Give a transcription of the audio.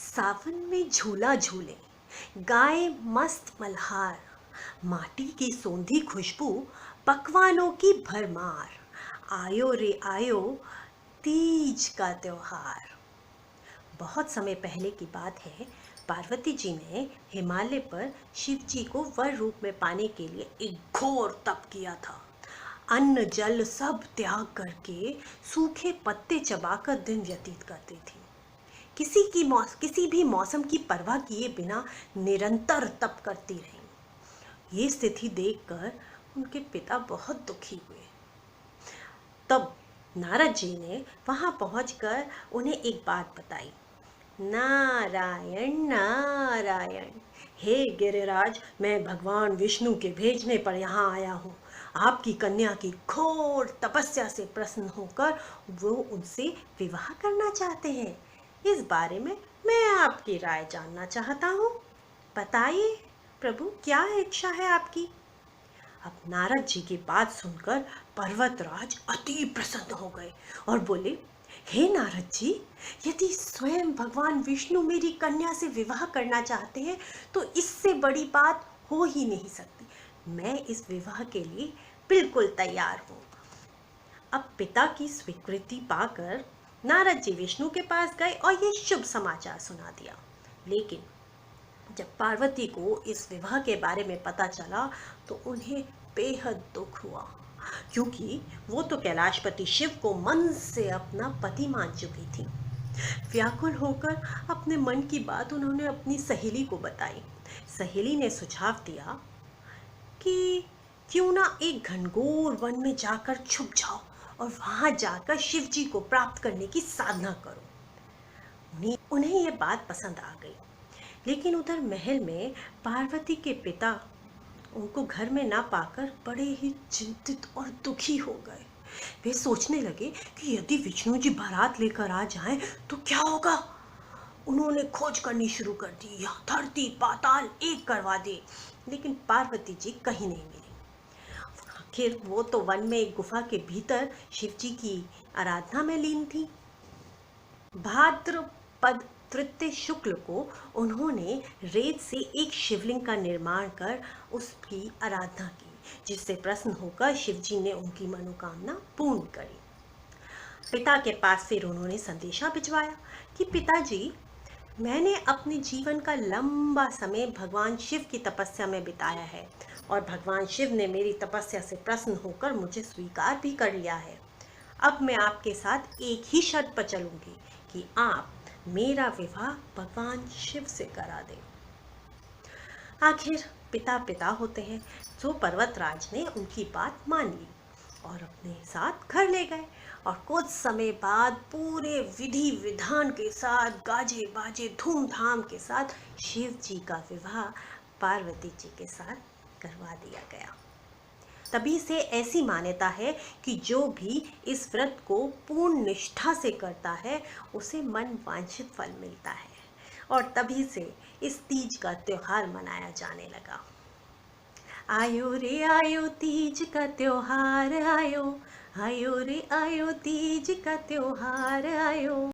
सावन में झूला झूले गाय मस्त मल्हार, माटी की सोंधी खुशबू, पकवानों की भरमार, आयो रे आयो तीज का त्योहार। बहुत समय पहले की बात है। पार्वती जी ने हिमालय पर शिव जी को वर रूप में पाने के लिए एक घोर तप किया था। अन्न जल सब त्याग करके सूखे पत्ते चबाकर दिन व्यतीत करती थी। किसी भी मौसम की परवाह किए बिना निरंतर तप करती रहीं। ये स्थिति देखकर उनके पिता बहुत दुखी हुए। तब नारद जी ने वहां पहुंचकर उन्हें एक बात बताई। नारायण नारायण, हे गिरिराज, मैं भगवान विष्णु के भेजने पर यहाँ आया हूँ। आपकी कन्या की घोर तपस्या से प्रसन्न होकर वो उनसे विवाह करना चाहते हैं। इस बारे में मैं आपकी राय जानना चाहता हूँ। बताइए प्रभु, क्या इच्छा है आपकी? अब नारद जी की बात सुनकर पर्वतराज अति प्रसन्न हो गए और बोले, हे नारद जी, यदि स्वयं भगवान विष्णु मेरी कन्या से विवाह करना चाहते हैं तो इससे बड़ी बात हो ही नहीं सकती। मैं इस विवाह के लिए बिल्कुल तैयार हूँ। अब पिता की स्वीकृति पाकर नारद जी विष्णु के पास गए और ये शुभ समाचार सुना दिया। लेकिन जब पार्वती को इस विवाह के बारे में पता चला तो उन्हें बेहद दुख हुआ, क्योंकि वो तो कैलाशपति शिव को मन से अपना पति मान चुकी थी। व्याकुल होकर अपने मन की बात उन्होंने अपनी सहेली को बताई। सहेली ने सुझाव दिया कि क्यों ना एक घनघोर वन में जाकर छुप जाओ और वहां जाकर शिव जी को प्राप्त करने की साधना करो। उन्हें ये बात पसंद आ गई। लेकिन उधर महल में पार्वती के पिता उनको घर में ना पाकर बड़े ही चिंतित और दुखी हो गए। वे सोचने लगे कि यदि विष्णु जी बारात लेकर आ जाएं तो क्या होगा। उन्होंने खोज करनी शुरू कर दी, यह धरती पाताल एक करवा दी, लेकिन पार्वती जी कहीं नहीं मिली। आखिर वो तो वन में एक गुफा के भीतर शिव जी की आराधना में लीन थी। भाद्रपद तृतीय शुक्ल को उन्होंने रेत से एक शिवलिंग का निर्माण कर उसकी आराधना की, जिससे प्रसन्न होकर शिव जी ने उनकी मनोकामना पूर्ण करी। पिता के पास फिर उन्होंने संदेशा भिजवाया कि पिताजी, मैंने अपने जीवन का लंबा समय भगवान शिव की तपस्या में बिताया है और भगवान शिव ने मेरी तपस्या से प्रसन्न होकर मुझे स्वीकार भी कर लिया है। अब मैं आपके साथ एक ही शर्त पर चलूंगी कि आप मेरा विवाह भगवान शिव से करा दें। आखिर पिता पिता होते हैं, तो पर्वतराज ने उनकी बात मान ली और अपने साथ घर ले गए। और कुछ समय बाद पूरे विधि विधान के साथ, गाजे बाजे धूमधाम के साथ शिव जी का विवाह पार्वती जी के साथ करवा दिया गया। तभी से ऐसी मान्यता है कि जो भी इस व्रत को पूर्ण निष्ठा से करता है उसे मन वांछित फल मिलता है, और तभी से इस तीज का त्योहार मनाया जाने लगा। आयो रे आयो तीज का त्योहार आयो, आयो रे आयो तीज का त्योहार आयो।